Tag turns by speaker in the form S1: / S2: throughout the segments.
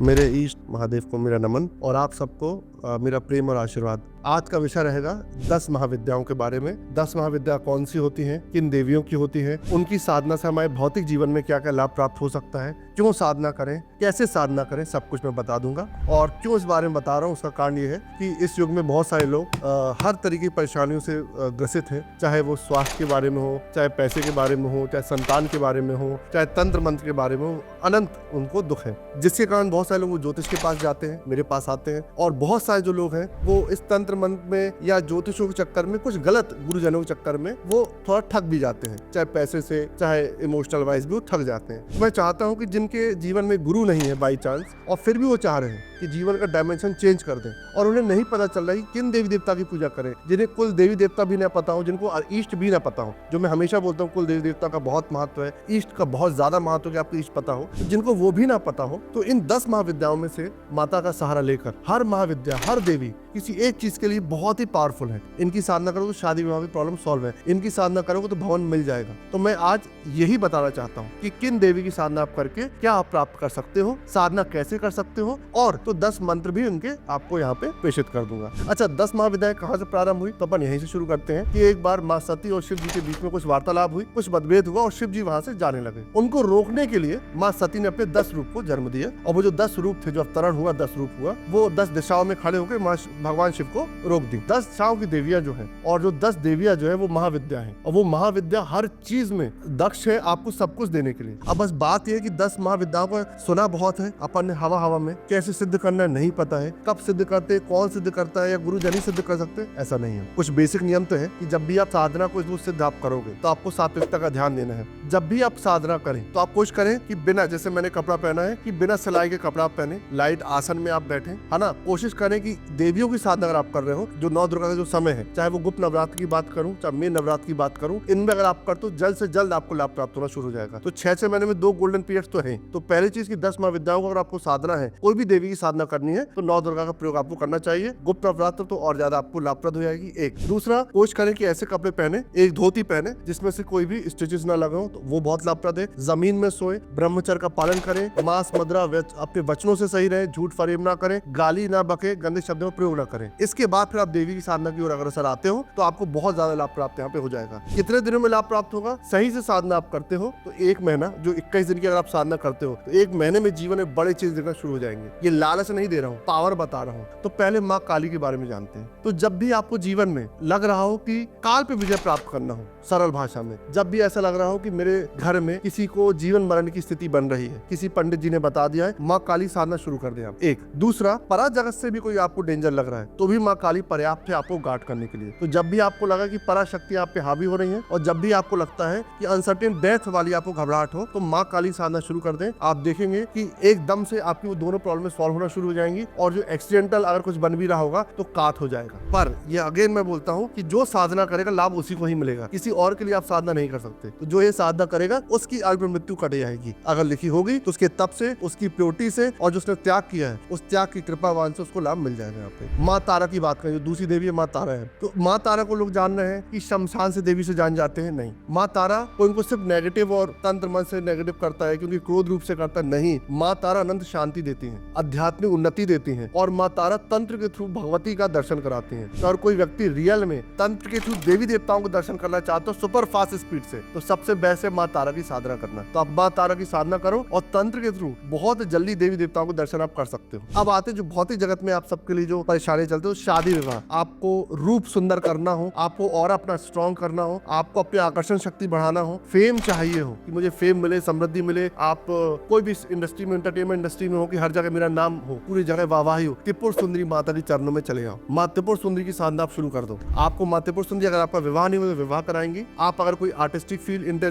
S1: मेरे ईष्ट महादेव को मेरा नमन और आप सबको मेरा प्रेम और आशीर्वाद। आज का विषय रहेगा 10 महाविद्याओं के बारे में। 10 महाविद्या कौन सी होती हैं, किन देवियों की होती हैं, उनकी साधना से हमारे भौतिक जीवन में क्या क्या लाभ प्राप्त हो सकता है, क्यों साधना करें, कैसे साधना करें, सब कुछ मैं बता दूंगा। और क्यों इस बारे में बता रहा हूँ, उसका कारण ये है कि इस युग में बहुत सारे लोग हर तरीके की परेशानियों से ग्रसित हैं, चाहे वो स्वास्थ्य के बारे में हो, चाहे पैसे के बारे में हो, चाहे संतान के बारे में हो, चाहे तंत्र मंत्र के बारे में हो, अनंत उनको दुख है, जिसके कारण बहुत सारे लोग वो ज्योतिष के पास जाते हैं, मेरे पास आते हैं। और बहुत सारे जो लोग हैं वो इस तंत्र मंत्र में या ज्योतिषों के चक्कर में, कुछ गलत गुरुजनों के चक्कर में वो थोड़ा ठग भी जाते हैं, चाहे पैसे से चाहे इमोशनल वाइज भी वो ठग जाते हैं। मैं चाहता हूं कि जिनके जीवन में गुरु नहीं है बाई चांस, और फिर भी वो चाह रहे हैं कि जीवन का डायमेंशन चेंज कर दें, और उन्हें नहीं पता चल रहा है कि किन देवी देवता की पूजा करें, जिन्हें कुल देवी देवता भी ना पता हो, जिनको ईष्ट भी ना पता हो। जो मैं हमेशा बोलता हूँ, कुल देवी देवता का बहुत महत्व है, ईष्ट का बहुत ज्यादा महत्व है कि आपको ईष्ट पता हो। तो जिनको वो भी ना पता हो, तो इन 10 महाविद्याओं में से माता का सहारा लेकर हर महाविद्या, हर देवी किसी एक चीज के लिए बहुत ही पावरफुल है। इनकी साधना करोगे तो शादी विवाह की प्रॉब्लम सॉल्व है, इनकी साधना करोगे तो भवन मिल जाएगा। तो मैं आज यही बताना चाहता हूँ कि किन देवी की साधना आप करके क्या आप प्राप्त कर सकते हो, साधना कैसे कर सकते हो, और तो 10 मंत्र भी उनके आपको यहाँ पे प्रेषित कर दूंगा। अच्छा, 10 महाविद्याएं कहाँ से प्रारंभ हुई, तो अपन यहीं से शुरू करते हैं कि एक बार माँ सती और शिव जी के बीच में कुछ वार्तालाप हुई, कुछ मतभेद हुआ और शिव जी वहाँ से जाने लगे। उनको रोकने के लिए माँ सती ने अपने 10 रूप को जन्म दिया, और वो जो 10 रूप थे, जो अवतरण हुआ, 10 रूप हुआ, वो 10 दिशाओं में खड़े होकर भगवान शिव को रोक दी। 10 दिशाओं की देवियां जो है, और जो 10 देवियां जो है वो महाविद्या है, और वो महाविद्या हर चीज में दक्ष है आपको सब कुछ देने के लिए। अब बस बात यह है कि 10 महाविद्याओं को सुना बहुत है, अपन ने हवा में कैसे सिद्ध करना है नहीं पता है, कब सिद्ध करते, कौन सिद्ध करता है, या गुरुजन ही सिद्ध कर सकते, ऐसा नहीं है। कुछ बेसिक नियम तो है कि जब भी आप साधना को सिद्ध आप करोगे तो आपको सात्विकता का ध्यान देना है। जब भी आप साधना करें तो आप कोशिश करें कि बिना, जैसे मैंने कपड़ा पहना है, कि बिना सिलाई के कपड़ा आप पहने, लाइट आसन में आप बैठे, है ना। कोशिश करें कि देवियों की साधना अगर आप कर रहे हो, जो 9 दुर्गा का जो समय है, चाहे वो गुप्त नवरात्र की बात करूं, चाहे मेन नवरात्र की बात करूं, इनमें अगर आप करते हो जल्द से जल्द आपको लाभ प्राप्त होना शुरू हो जाएगा। तो 6 महीने में 2 गोल्डन पीरियड्स तो हैं। तो पहली चीज की 10 महाविद्याओं को अगर आपको साधना है, कोई भी देवी की साधना करनी है, तो 9 दुर्गा का प्रयोग आपको करना चाहिए। गुप्त नवरात्र तो और ज्यादा आपको लाभप्रद हो जाएगी। एक दूसरा, कोशिश करें कि ऐसे कपड़े पहने, एक धोती पहने जिसमें से कोई भी स्टिचेस ना लगे हो, तो वो बहुत लाभप्रद है। जमीन में सोए, ब्रह्मचर्य का पालन करें, मांस मदिरा अपने वचनों से सही रहे, झूठ फरेब ना करें, गाली ना बके, गंदे शब्दों में प्रयोग ना करें। इसके बाद फिर आप देवी की साधना की ओर अग्रसर आते हो तो आपको बहुत ज्यादा लाभ प्राप्त यहाँ पे हो जाएगा। कितने दिनों में लाभ प्राप्त होगा? सही से साधना आप करते हो तो 1 महीना, जो 21 दिन की अगर आप साधना करते हो तो 1 महीने में जीवन में बड़े चीज दिखना शुरू हो जाएंगे। ये लालच नहीं दे रहा हूँ, पावर बता रहा हूँ। तो पहले माँ काली के बारे में जानते हैं। तो जब भी आपको जीवन में लग रहा हो कि काल पे विजय प्राप्त करना हो, सरल भाषा में, जब भी ऐसा लग रहा हो कि मेरे घर में किसी को जीवन मरण की स्थिति बन रही है, किसी पंडित जी ने बता दिया है, माँ काली साधना शुरू कर दे आप। एक दूसरा, परा जगत से भी कोई आपको डेंजर लग रहा है तो भी माँ काली पर्याप्त है आपको गार्ड करने के लिए। तो जब भी आपको लगा कि पराशक्ति आप पे हावी हो रही है, और जब भी आपको लगता है कि अनसर्टेन डेथ वाली आपको घबराहट हो, तो माँ काली साधना शुरू कर दें। आप देखेंगे कि एकदम से आपकी वो दोनों प्रॉब्लम सॉल्व होना शुरू हो जाएंगी, और जो एक्सीडेंटल अगर कुछ बन भी रहा होगा तो काट हो जाएगा। पर ये अगेन मैं बोलता हूँ कि जो साधना करेगा लाभ उसी को ही मिलेगा, किसी और के लिए आप साधना नहीं कर सकते। तो जो ये साधना करेगा उसकी अल्प मृत्यु कट जाएगी, अगर लिखी होगी तो उसके तप से, उसकी प्योरिटी से, और जो उसने त्याग किया है उस त्याग की कृपावान से उसको लाभ मिल जाएगा। यहाँ पे माँ तारा की बात करें, दूसरी देवी है माँ तारा है। तो माँ तारा को लोग जान रहे हैं कि शमशान से देवी से जान जाते हैं, नहीं। माँ तारा को इनको सिर्फ नेगेटिव और तंत्र मन से नेगेटिव करता है, क्योंकि क्रोध रूप से करता नहीं। माँ तारा अनंत शांति देती है, आध्यात्मिक उन्नति देती है, और माँ तारा तंत्र के थ्रू भगवती का दर्शन कराती है। तो अगर कोई व्यक्ति रियल में तंत्र के थ्रू देवी देवताओं को दर्शन करना चाहते हो सुपर फास्ट स्पीड से, तो सबसे बेस्ट है माँ तारा की साधना करना। तो आप माँ तारा की साधना करो और तंत्र के थ्रू बहुत जल्दी देवी देवताओं को दर्शन आप कर सकते हो। अब आते जो भौतिक जगत में आप सबके लिए जो परेशानी चलते हो, शादी विवाह, आपको रूप सुंदर करना हो, आपको और अपना स्ट्रॉन्ग करना हो, आपको अपनी आकर्षण शक्ति बढ़ाना हो, फेम चाहिए हो कि मुझे फेम मिले, समृद्धि मिले, आप कोई भी इंडस्ट्री में, एंटरटेनमेंट इंडस्ट्री में हो कि हर जगह मेरा नाम हो, पूरी जगह वाहवाही हो, त्रिपुर सुंदरी माता के चरणों में चले आओ। माँ त्रिपुर सुंदरी की साधना आप शुरू कर दो। आपको माँ त्रिपुर सुंदरी, अगर आपका विवाह नहीं हुआ तो विवाह कराएंगे। आप अगर कोई आर्टिस्टिक फील्ड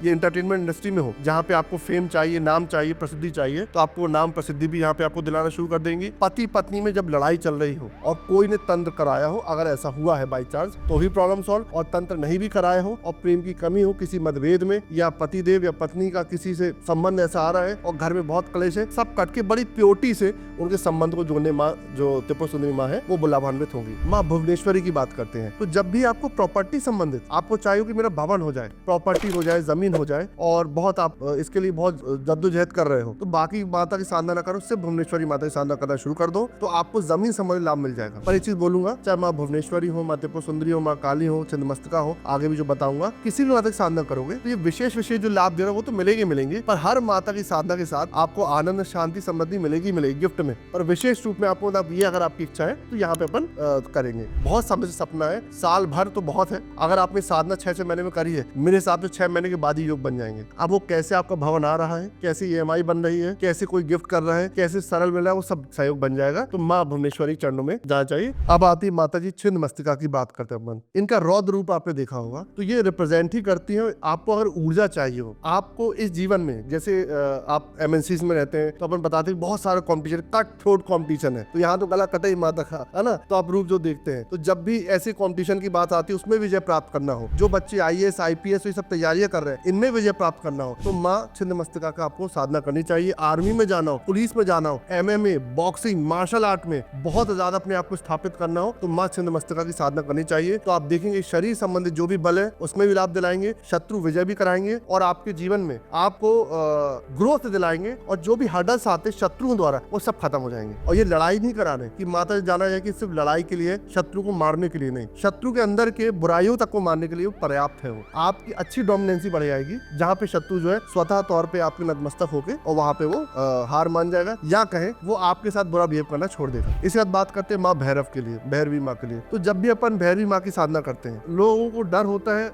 S1: ये एंटरटेनमेंट इंडस्ट्री में हो, जहाँ पे आपको फेम चाहिए, नाम चाहिए, प्रसिद्धि चाहिए, तो आपको नाम प्रसिद्धि भी यहाँ पे आपको दिलाना शुरू कर देंगे। पति पत्नी में जब लड़ाई चल रही हो और कोई ने तंत्र कराया हो, अगर ऐसा हुआ है बाई चांस तो भी प्रॉब्लम सॉल्व, और तंत्र नहीं भी कराया हो और प्रेम की कमी हो किसी मतभेद में, या पतिदेव या पत्नी का किसी से संबंध ऐसा आ रहा है और घर में बहुत क्लेश है, सब कट के बड़ी प्योरिटी से उनके संबंध को जोड़ने माँ जो त्रिपुर सुंदरी माँ है वो लाभान्वित होंगी। माँ भुवनेश्वरी की बात करते हैं, तो जब भी आपको प्रॉपर्टी संबंधित आपको चाहिए कि मेरा भवन हो जाए, प्रॉपर्टी हो जाए, जमीन हो जाए, और बहुत आप इसके लिए बहुत जद्दोजहद कर रहे हो, तो बाकी माता की साधना ना करो, सिर्फ भुवनेश्वरी माता की साधना करना शुरू कर दो, तो आपको जमीन संबंधी लाभ मिल जाएगा। पर एक चीज बोलूंगा, चाहे माँ भुवनेश्वरी हो, माँ त्रिपुर सुंदरी हो, माँ काली हो, छिन्नमस्तिका हो, आगे भी जो बताऊंगा, किसी भी माता की साधना करोगे तो ये विशेष जो लाभ दे रहा है वो तो मिलेंगे, पर हर माता की साधना के साथ आपको आनंद, शांति, समृद्धि मिलेगी गिफ्ट में। और विशेष रूप में आपको ये अगर आपकी इच्छा है तो यहाँ पे अपन करेंगे। बहुत समय से सपना है, साल भर तो बहुत है, अगर आपने साधना 6 महीने में करी है, मेरे हिसाब से 6 महीने के बाद ही योग बन जाएंगे। अब वो कैसे आपका भवन आ रहा है, कैसे EMI बन रही है, कैसे कोई गिफ्ट कर रहा है, कैसे सरल मिल रहा है, वो सब सहयोग बन जाएगा। तो माँ भुवनेश्वरी चरणों में जाना चाहिए। अब आती माता जी छिन्नमस्तिका की बात करते हैं अपन। इनका रौद्र रूप आपने देखा होगा, तो ये रिप्रेजेंट ही करती है आपको अगर ऊर्जा चाहिए हो, आपको इस जीवन में, जैसे आप MNCs में रहते हैं तो अपन बताते हैं बहुत सारा कंपटीशन, कट थ्रोट कंपटीशन है, तो यहाँ तो गला कटा ही माता का है ना, तो आप रूप जो देखते हैं, तो जब भी ऐसे कंपटीशन की बात आती है उसमें विजय प्राप्त करना हो, जो बच्चे IAS IPS ये सब तैयारियां कर रहे हैं, इनमें विजय प्राप्त करना हो, तो माँ छिन्नमस्तिका का आपको साधना करनी चाहिए। आर्मी में जाना हो, पुलिस में जाना हो, MMA, बॉक्सिंग, मार्शल आर्ट में बहुत ज्यादा अपने आप को स्थापित करना हो, तो माँ छिन्नमस्तिका की साधना करनी चाहिए। तो आप देखेंगे शरीर संबंधित जो भी बल है उसमें भी लाभ दिलाएंगे, शत्रु विजय भी कराएंगे, और आपके जीवन में आपको ग्रोथ दिलाएंगे, और जो भी हर्डल्स आते शत्रुओं द्वारा वो सब खत्म हो जाएंगे। और ये लड़ाई नहीं कराने कि माता जाना जाए कि सिर्फ लड़ाई के लिए, शत्रु को मारने के लिए नहीं, शत्रु के अंदर के बुराइयों तक को मारने के लिए पर्याप्त है। वो आपकी अच्छी डोमिनेंसी बढ़ जाएगी, जहाँ पे शत्रु जो है स्वतः तौर पे आपके नतमस्तक होके और वहाँ पे वो हार मान जाएगा, या कहे वो आपके साथ बुरा बिहेव करना छोड़ देगा। इसके बाद बात करते हैं माँ भैरव के लिए, भैरवी माँ के लिए। तो जब भी अपन भैरवी माँ की साधना करते हैं, लोगों को डर होता है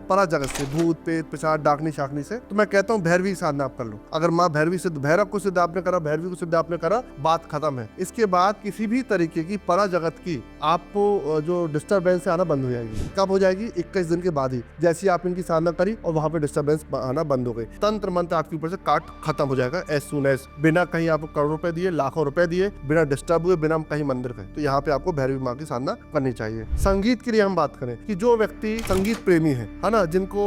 S1: परा जगत से, भूत पेट पिशाच डाकनी शाकनी से, तो मैं कहता हूँ भैरवी की साधना आप कर लो। अगर माँ भैरवी सिद्ध, भैरव को सिद्ध आपने करा, भैरवी को सिद्ध आपने करा, बात खत्म है। इसके बाद किसी भी तरीके की परा जगत की आपको जो डिस्टर्बेंस आना बंद हो जाएगी। कब हो जाएगी? 21 दिन के बाद ही, जैसे आप इनकी साधना करी और वहां पे डिस्टर्बेंस आना बंद हो गई, तंत्र मंत्र आपके ऊपर से काट खत्म हो जाएगा एज सून एज, बिना कहीं आपको करोड़ों रुपए दिए, लाखों रुपए दिए, बिना डिस्टर्ब हुए, बिना कहीं मंदिर गए। तो यहाँ पे आपको भैरवी माँ की साधना करनी चाहिए। संगीत के लिए हम बात करें कि जो व्यक्ति संगीत प्रेमी है ना, जिनको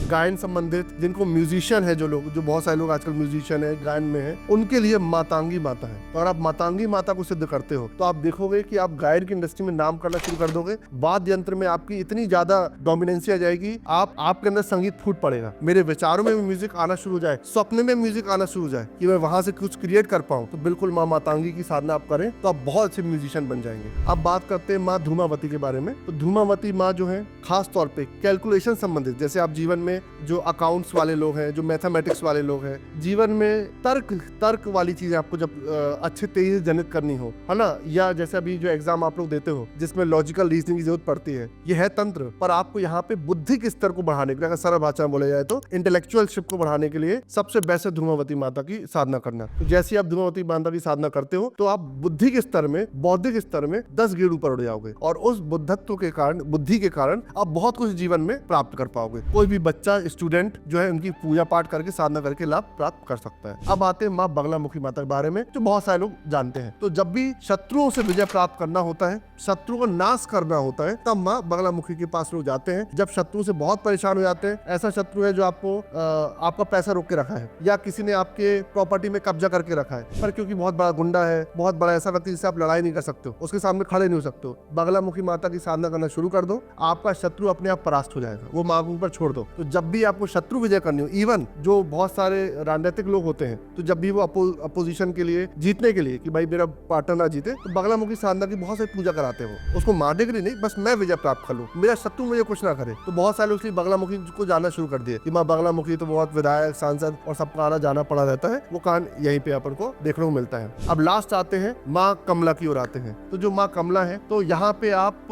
S1: गायन संबंधित, जिनको म्यूजिशियन है, जो लोग, जो बहुत सारे लोग आजकल म्यूजिशियन है, गायन में है, उनके लिए मातांगी माता है। तो अगर आप मातांगी माता को सिद्ध करते हो तो आप देखोगे कि आप गायन की इंडस्ट्री में नाम करना शुरू कर दोगे। वाद्य यंत्र में आपकी इतनी ज्यादा डोमिनेंसी आ जाएगी, आपके अंदर संगीत फूट पड़ेगा। मेरे विचारों में भी म्यूजिक आना शुरू हो जाए, स्वप्न में म्यूजिक आना शुरू हो जाए कि मैं वहां से कुछ क्रिएट कर पाऊं, तो बिल्कुल माँ मातांगी की साधना आप करें तो आप बहुत अच्छे म्यूजिशियन बन जाएंगे। अब बात करते हैं माँ धूमावती के बारे में। तो धूमावती माँ जो है खास तौर पे कैलकुलेशन संबंधित, जैसे आप जीवन में जो अकाउंट्स वाले लोग हैं, जो मैथमेटिक्स वाले लोग हैं, जीवन में तर्क वाली चीजें आपको जब अच्छे तेजी जनित करनी हो, है ना, या जैसे अभी जो एग्जाम आप लोग देते हो जिसमें लॉजिकल रीजनिंग की जरूरत पड़ती है, ये है तंत्र। पर आपको यहाँ पे बुद्धि के स्तर को बढ़ाने के लिए, अगर सरल भाषा में बोला जाए तो इंटेलेक्चुअलशिप को बढ़ाने के लिए सबसे बेस्ट है धूमावती माता की साधना करना। तो जैसे आप धूमावती माता की साधना करते हो तो आप बुद्धि के स्तर में, बौद्धिक स्तर में 10 गेड़ ऊपर उड़ जाओगे, और उस बुद्धत्व के कारण, बुद्धि के कारण आप बहुत कुछ जीवन में प्राप्त कर पाओगे। कोई भी बच्चा, स्टूडेंट जो है, उनकी पूजा पाठ करके, साधना करके लाभ प्राप्त कर सकता है। अब आते हैं माँ बगलामुखी माता के बारे में, जो बहुत सारे लोग जानते हैं। तो जब भी शत्रुओं से विजय प्राप्त करना होता है, शत्रु को नाश करना होता है, तब माँ बगलामुखी के पास लोग जाते हैं। जब शत्रु से बहुत परेशान हो जाते हैं, ऐसा शत्रु है जो आपको आपका पैसा रोक के रखा है, या किसी ने आपके प्रॉपर्टी में कब्जा करके रखा है, पर क्योंकि बहुत बड़ा गुंडा है, बहुत बड़ा ऐसा व्यक्ति जिससे आप लड़ाई नहीं कर सकते हो, उसके सामने खड़े नहीं हो सकते हो, बगलामुखी माता की साधना करना शुरू कर दो, आपका शत्रु अपने आप परास्त हो जाएगा, वो माँ के ऊपर छोड़ दो। तो जब भी आपको शत्रु विजय करनी हो, इवन जो बहुत सारे राजनीतिक लोग होते हैं, तो जब भी वो अपोजिशन के लिए, जीतने के लिए, कि भाई मेरा पार्टनर ना जीते, तो बगलामुखी साधना की बहुत सारी पूजा कराते हो, उसको मारने के लिए नहीं, बस मैं विजय प्राप्त कर लूं, मेरा शत्रु मुझे कुछ ना करे। तो बहुत सारे उसलिए बगलामुखी को जाना शुरू कर दिए कि माँ बगलामुखी तो बहुत विधायक, सांसद और सबका आना जाना पड़ा रहता है, वो कान यहीं पे अपन को देखने को मिलता है। अब लास्ट आते हैं माँ कमला की ओर आते हैं। तो जो माँ कमला है, तो यहाँ पे आप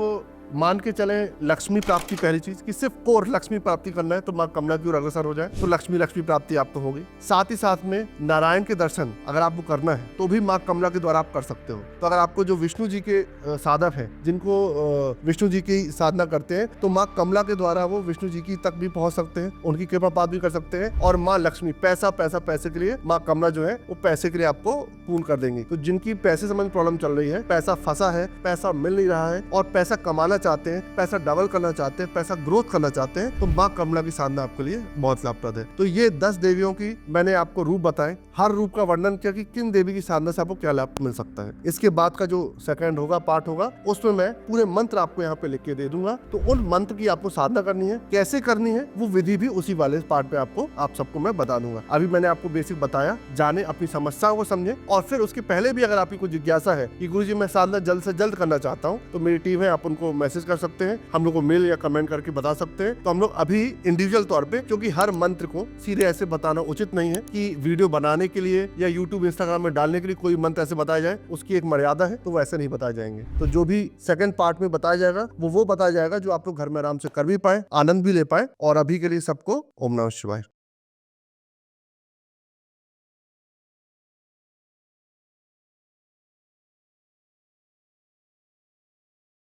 S1: मान के चले लक्ष्मी प्राप्ति पहली चीज कि सिर्फ कोर लक्ष्मी प्राप्ति करना है तो माँ कमला की ओर अग्रसर हो जाए तो लक्ष्मी प्राप्ति आपको होगी। साथ ही साथ में नारायण के दर्शन अगर आपको करना है तो भी माँ कमला के द्वारा आप कर सकते हो। तो अगर आपको जो विष्णु जी के साधक है जिनको विष्णु जी की साधना करते हैं तो माँ कमला के द्वारा वो विष्णु जी की तक भी पहुंच सकते हैं, उनकी कृपा पाठ भी कर सकते हैं। और माँ लक्ष्मी पैसे के लिए माँ कमला जो है वो पैसे के लिए आपको पूर्ण कर देंगी। तो जिनकी पैसे संबंधी प्रॉब्लम चल रही है, पैसा फंसा है, पैसा मिल नहीं रहा है और पैसा कमाना चाहते हैं, पैसा डबल करना चाहते हैं, पैसा ग्रोथ करना चाहते हैं तो माँ कमला की साधना आपके लिए बहुत लाभप्रद है। तो ये 10 देवियों की मैंने आपको रूप बताए, हर रूप का वर्णन किया कि किन देवी की साधना से आपको क्या लाभ मिल सकता है। इसके बाद का जो सेकंड होगा पार्ट होगा उसमें मैं पूरे मंत्र आपको यहाँ पे लिख के दे दूंगा। तो उन मंत्र की आपको साधना करनी है, कैसे करनी है वो विधि भी उसी वाले पार्ट पे आपको आप सबको मैं बता दूंगा। अभी मैंने आपको बेसिक बताया, जाने अपनी समस्याओं को समझे। और फिर उसके पहले भी अगर आपकी कोई जिज्ञासा है कि गुरुजी मैं साधना जल्द से जल्द करना चाहता हूँ तो मेरी टीम है, आप उनको मैसेज कर सकते हैं, हम लोग को मेल या कमेंट करके बता सकते हैं। तो हम लोग अभी इंडिविजुअल तौर पे, क्योंकि हर मंत्र को सीधे ऐसे बताना उचित नहीं है कि वीडियो बनाने के लिए या यूट्यूब इंस्टाग्राम में डालने के लिए कोई मंत्र ऐसे बताया जाए, उसकी एक मर्यादा है, तो वो ऐसे नहीं बताए जाएंगे। तो जो भी सेकंड पार्ट में बताया जाएगा वो बताया जाएगा जो आप लोग घर में आराम से कर भी पाए, आनंद भी ले पाए। और अभी के लिए सबको ओम नमः शिवाय।